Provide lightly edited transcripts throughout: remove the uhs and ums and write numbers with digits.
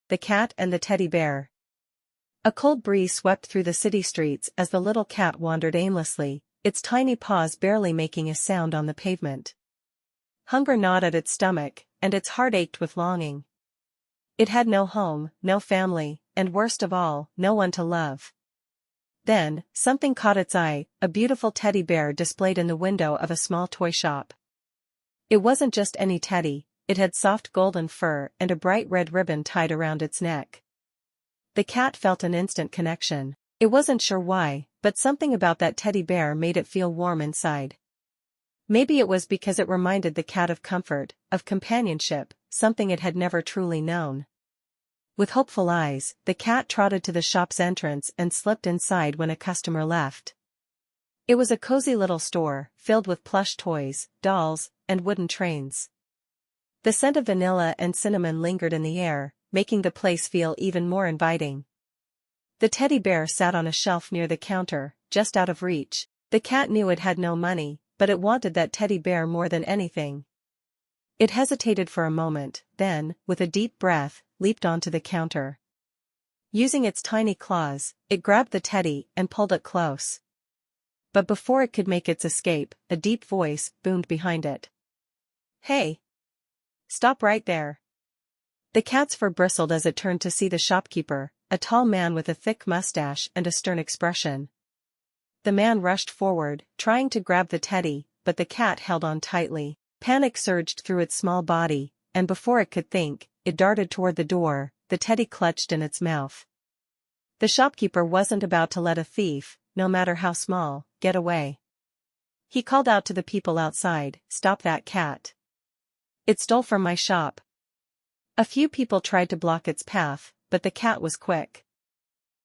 The Cat and the Teddy Bear. A cold breeze swept through the city streets as the little cat wandered aimlessly, its tiny paws barely making a sound on the pavement. Hunger gnawed at its stomach, and its heart ached with longing. It had no home, no family, and worst of all, no one to love. Then, something caught its eye, a beautiful teddy bear displayed in the window of a small toy shop. It wasn't just any teddy, it had soft golden fur and a bright red ribbon tied around its neck. The cat felt an instant connection. It wasn't sure why, but something about that teddy bear made it feel warm inside. Maybe it was because it reminded the cat of comfort, of companionship, something it had never truly known. With hopeful eyes, the cat trotted to the shop's entrance and slipped inside when a customer left. It was a cozy little store, filled with plush toys, dolls, and wooden trains. The scent of vanilla and cinnamon lingered in the air, making the place feel even more inviting. The teddy bear sat on a shelf near the counter, just out of reach. The cat knew it had no money, but it wanted that teddy bear more than anything. It hesitated for a moment, then, with a deep breath, leaped onto the counter. Using its tiny claws, it grabbed the teddy and pulled it close. But before it could make its escape, a deep voice boomed behind it. "Hey! Stop right there!" The cat's fur bristled as it turned to see the shopkeeper, a tall man with a thick mustache and a stern expression. The man rushed forward, trying to grab the teddy, but the cat held on tightly. Panic surged through its small body, and before it could think, it darted toward the door, the teddy clutched in its mouth. The shopkeeper wasn't about to let a thief, no matter how small, get away. He called out to the people outside, "Stop that cat. It stole from my shop." A few people tried to block its path, but the cat was quick.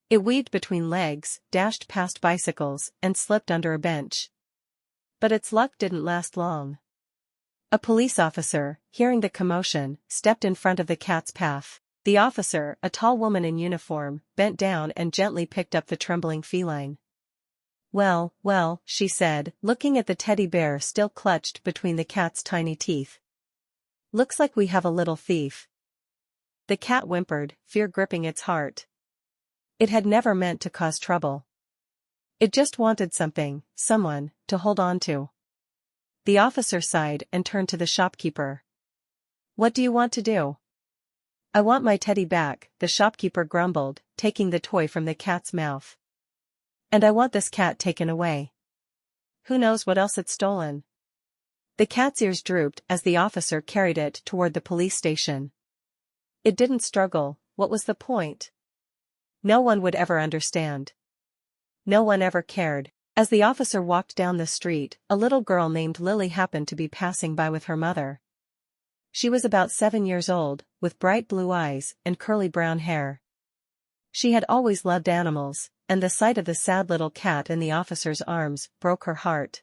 It weaved between legs, dashed past bicycles, and slipped under a bench. But its luck didn't last long. A police officer, hearing the commotion, stepped in front of the cat's path. The officer, a tall woman in uniform, bent down and gently picked up the trembling feline. "Well, well," she said, looking at the teddy bear still clutched between the cat's tiny teeth. "Looks like we have a little thief." The cat whimpered, fear gripping its heart. It had never meant to cause trouble. It just wanted something, someone, to hold on to. The officer sighed and turned to the shopkeeper. "What do you want to do?" "I want my teddy back," the shopkeeper grumbled, taking the toy from the cat's mouth. "And I want this cat taken away. Who knows what else it's stolen?" The cat's ears drooped as the officer carried it toward the police station. It didn't struggle. What was the point? No one would ever understand. No one ever cared. As the officer walked down the street, a little girl named Lily happened to be passing by with her mother. She was about 7 years old, with bright blue eyes and curly brown hair. She had always loved animals, and the sight of the sad little cat in the officer's arms broke her heart.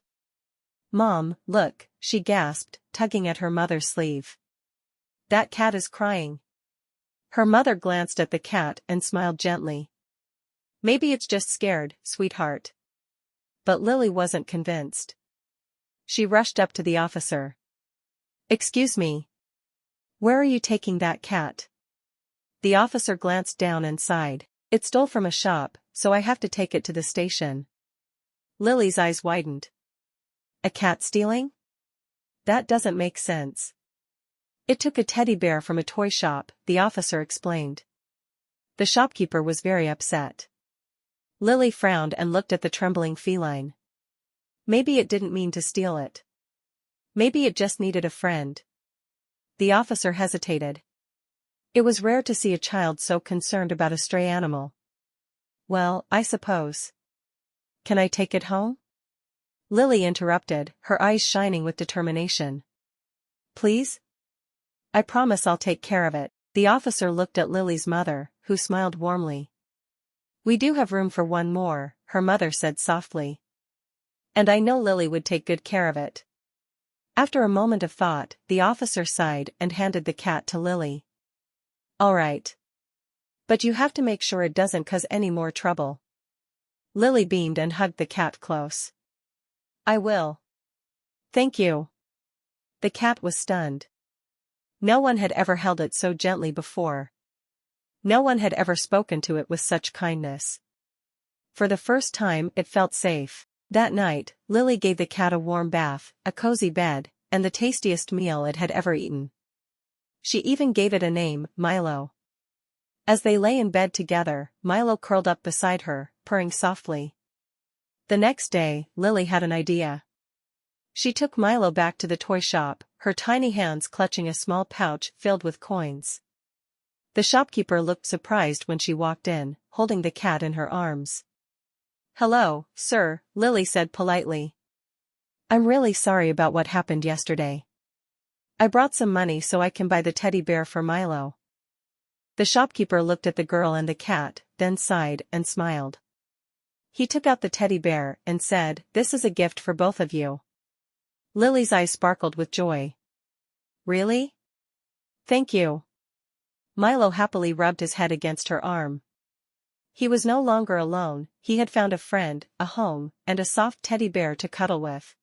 "Mom, look," she gasped, tugging at her mother's sleeve. "That cat is crying." Her mother glanced at the cat and smiled gently. "Maybe it's just scared, sweetheart." But Lily wasn't convinced. She rushed up to the officer. "Excuse me. Where are you taking that cat?" The officer glanced down and sighed. "It stole from a shop, so I have to take it to the station." Lily's eyes widened. "A cat stealing? That doesn't make sense." "It took a teddy bear from a toy shop," the officer explained. The shopkeeper was very upset. Lily frowned and looked at the trembling feline. Maybe it didn't mean to steal it. Maybe it just needed a friend. The officer hesitated. It was rare to see a child so concerned about a stray animal. "Well, I suppose. Can I take it home?" Lily interrupted, her eyes shining with determination. "Please? I promise I'll take care of it." The officer looked at Lily's mother, who smiled warmly. "We do have room for one more," her mother said softly. "And I know Lily would take good care of it." After a moment of thought, the officer sighed and handed the cat to Lily. "All right. But you have to make sure it doesn't cause any more trouble." Lily beamed and hugged the cat close. "I will. Thank you." The cat was stunned. No one had ever held it so gently before. No one had ever spoken to it with such kindness. For the first time it felt safe. That night, Lily gave the cat a warm bath, a cozy bed, and the tastiest meal it had ever eaten. She even gave it a name, Milo. As they lay in bed together, Milo curled up beside her, purring softly. The next day, Lily had an idea. She took Milo back to the toy shop, her tiny hands clutching a small pouch filled with coins. The shopkeeper looked surprised when she walked in, holding the cat in her arms. "Hello, sir," Lily said politely. "I'm really sorry about what happened yesterday. I brought some money so I can buy the teddy bear for Milo." The shopkeeper looked at the girl and the cat, then sighed and smiled. He took out the teddy bear and said, "This is a gift for both of you." Lily's eyes sparkled with joy. "Really? Thank you." Milo happily rubbed his head against her arm. He was no longer alone, he had found a friend, a home, and a soft teddy bear to cuddle with.